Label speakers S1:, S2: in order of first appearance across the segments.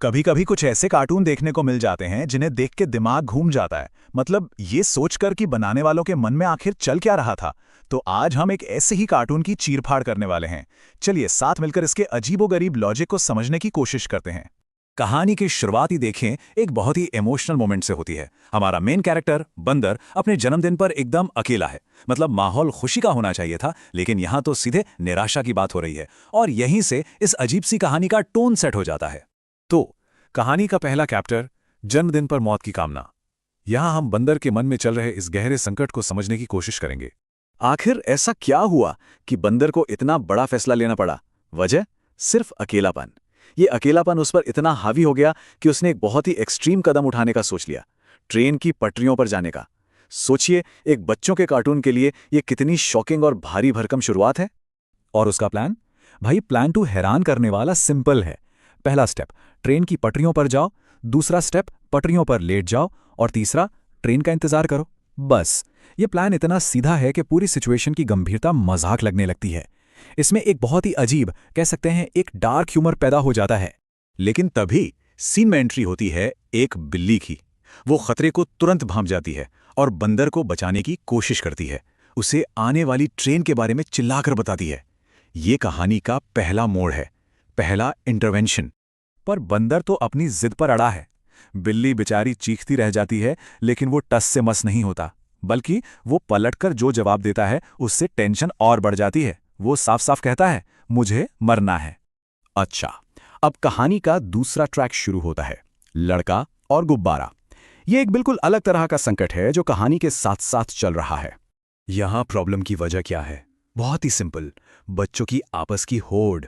S1: कभी कभी कुछ ऐसे कार्टून देखने को मिल जाते हैं जिन्हें देख के दिमाग घूम जाता है। मतलब ये सोचकर कि बनाने वालों के मन में आखिर चल क्या रहा था। तो आज हम एक ऐसे ही कार्टून की चीरफाड़ करने वाले हैं। चलिए साथ मिलकर इसके अजीबोगरीब लॉजिक को समझने की कोशिश करते हैं। कहानी की शुरुआत ही देखें, एक बहुत ही इमोशनल मोमेंट से होती है। हमारा मेन कैरेक्टर बंदर अपने जन्मदिन पर एकदम अकेला है। मतलब माहौल खुशी का होना चाहिए था, लेकिन यहाँ तो सीधे निराशा की बात हो रही है। और यहीं से इस अजीब सी कहानी का टोन सेट हो जाता है। तो कहानी का पहला कैप्टर, जन्मदिन पर मौत की कामना। यहां हम बंदर के मन में चल रहे इस गहरे संकट को समझने की कोशिश करेंगे। आखिर ऐसा क्या हुआ कि बंदर को इतना बड़ा फैसला लेना पड़ा? वजह सिर्फ अकेलापन। ये अकेलापन उस पर इतना हावी हो गया कि उसने एक बहुत ही एक्सट्रीम कदम उठाने का सोच लिया, ट्रेन की पटरियों पर जाने का। सोचिए, एक बच्चों के कार्टून के लिए ये कितनी शॉकिंग और भारी भरकम शुरुआत है। और उसका प्लान? भाई, प्लान टू हैरान करने वाला सिंपल है। पहला स्टेप, ट्रेन की पटरियों पर जाओ। दूसरा स्टेप, पटरियों पर लेट जाओ। और तीसरा, ट्रेन का इंतजार करो। बस, ये प्लान इतना सीधा है कि पूरी सिचुएशन की गंभीरता मजाक लगने लगती है। इसमें एक बहुत ही अजीब, कह सकते हैं एक डार्क ह्यूमर पैदा हो जाता है। लेकिन तभी सीन में एंट्री होती है एक बिल्ली की। वो खतरे को तुरंत भांप जाती है और बंदर को बचाने की कोशिश करती है। उसे आने वाली ट्रेन के बारे में चिल्लाकर बताती है। ये कहानी का पहला मोड़ है, पहला इंटरवेंशन। पर बंदर तो अपनी जिद पर अड़ा है। बिल्ली बेचारी चीखती रह जाती है, लेकिन वो टस से मस नहीं होता, बल्कि वो पलटकर जो जवाब देता है उससे टेंशन और बढ़ जाती है। वो साफ साफ कहता है, मुझे मरना है। अच्छा, अब कहानी का दूसरा ट्रैक शुरू होता है, लड़का और गुब्बारा। ये एक बिल्कुल अलग तरह का संकट है जो कहानी के साथ साथ चल रहा है। यहां प्रॉब्लम की वजह क्या है? बहुत ही सिंपल, बच्चों की आपस की होड़।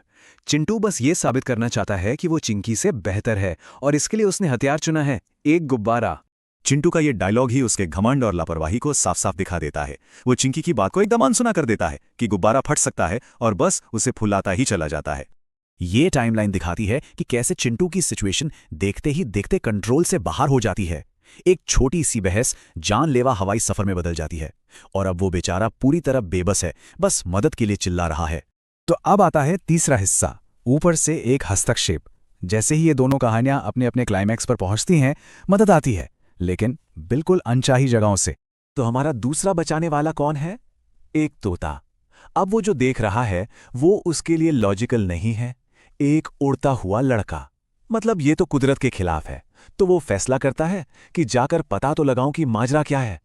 S1: चिंटू बस ये साबित करना चाहता है कि वो चिंकी से बेहतर है, और इसके लिए उसने हथियार चुना है, एक गुब्बारा। चिंटू का ये डायलॉग ही उसके घमंड और लापरवाही को साफ साफ दिखा देता है। वो चिंकी की बात को एकदम अनसुना कर देता है कि गुब्बारा फट सकता है, और बस उसे फुलाता ही चला जाता है। ये टाइमलाइन दिखाती है कि कैसे चिंटू की सिचुएशन देखते ही देखते कंट्रोल से बाहर हो जाती है। एक छोटी सी बहस जानलेवा हवाई सफर में बदल जाती है, और अब वो बेचारा पूरी तरह बेबस है, बस मदद के लिए चिल्ला रहा है। तो अब आता है तीसरा हिस्सा, ऊपर से एक हस्तक्षेप। जैसे ही ये दोनों कहानियां अपने अपने क्लाइमैक्स पर पहुंचती हैं, मदद आती है, लेकिन बिल्कुल अनचाही जगहों से। तो हमारा दूसरा बचाने वाला कौन है? एक तोता। अब वो जो देख रहा है वो उसके लिए लॉजिकल नहीं है, एक उड़ता हुआ लड़का। मतलब ये तो कुदरत के खिलाफ है। तो वो फैसला करता है कि जाकर पता तो लगाऊं कि माजरा क्या है।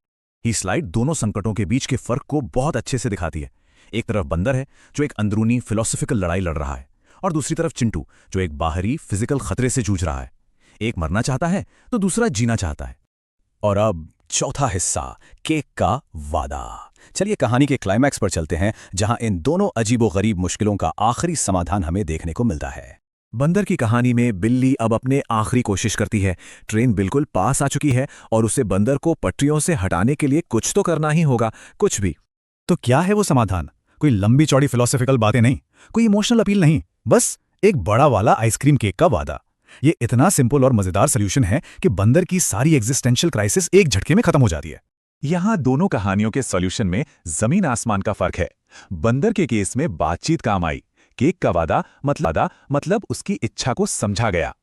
S1: ये स्लाइड दोनों संकटों के बीच के फर्क को बहुत अच्छे से दिखाती है। एक तरफ बंदर है जो एक अंदरूनी फिलोसॉफिकल लड़ाई लड़ रहा है, और दूसरी तरफ चिंटू जो एक बाहरी फिजिकल खतरे से जूझ रहा है। एक मरना चाहता है तो दूसरा जीना चाहता है। और अब चौथा हिस्सा, केक का वादा। चलिए कहानी के क्लाइमैक्स पर चलते हैं, जहां इन दोनों अजीबोगरीब मुश्किलों का आखिरी समाधान हमें देखने को मिलता है। बंदर की कहानी में बिल्ली अब अपने आखिरी कोशिश करती है। ट्रेन बिल्कुल पास आ चुकी है, और उसे बंदर को पटरियों से हटाने के लिए कुछ तो करना ही होगा, कुछ भी। तो क्या है वो समाधान? कोई लंबी चौड़ी फिलोसॉफिकल बातें नहीं, कोई इमोशनल अपील नहीं, बस एक बड़ा वाला आइसक्रीम केक का वादा। ये इतना सिंपल और मजेदार सॉल्यूशन है कि बंदर की सारी एग्जिस्टेंशियल क्राइसिस एक झटके में खत्म हो जाती है। यहाँ दोनों कहानियों के सॉल्यूशन में जमीन आसमान का फर्क है। बंदर के केस में बातचीत काम आई, केक का वादा मतलब उसकी इच्छा को समझा गया।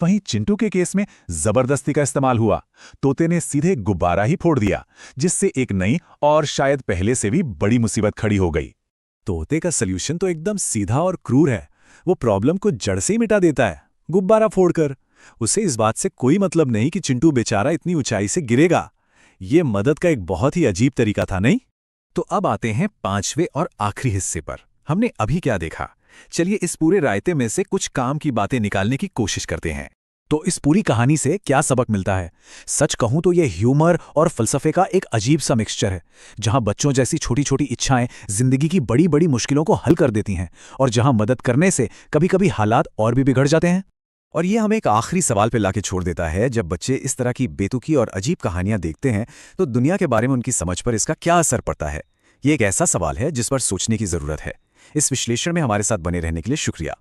S1: वहीं चिंटू के केस में जबरदस्ती का इस्तेमाल हुआ। तोते ने सीधे गुब्बारा ही फोड़ दिया, जिससे एक नई और शायद पहले से भी बड़ी मुसीबत खड़ी हो गई। तोते का सल्यूशन तो एकदम सीधा और क्रूर है। वो प्रॉब्लम को जड़ से ही मिटा देता है, गुब्बारा फोड़कर। उसे इस बात से कोई मतलब नहीं कि चिंटू बेचारा इतनी ऊंचाई से गिरेगा। ये मदद का एक बहुत ही अजीब तरीका था, नहीं? तो अब आते हैं पांचवें और आखिरी हिस्से पर। हमने अभी क्या देखा? चलिए इस पूरे रायते में से कुछ काम की बातें निकालने की कोशिश करते हैं। तो इस पूरी कहानी से क्या सबक मिलता है? सच कहूं तो यह ह्यूमर और फलसफे का एक अजीब सा मिक्सचर है, जहां बच्चों जैसी छोटी छोटी इच्छाएं जिंदगी की बड़ी बड़ी मुश्किलों को हल कर देती हैं, और जहां मदद करने से कभी कभी हालात और भी बिगड़ जाते हैं। और ये हमें एक आखिरी सवाल पे लाके छोड़ देता है, जब बच्चे इस तरह की बेतुकी और अजीब कहानियां देखते हैं तो दुनिया के बारे में उनकी समझ पर इसका क्या असर पड़ता है? ये एक ऐसा सवाल है जिस पर सोचने की जरूरत है। इस विश्लेषण में हमारे साथ बने रहने के लिए शुक्रिया।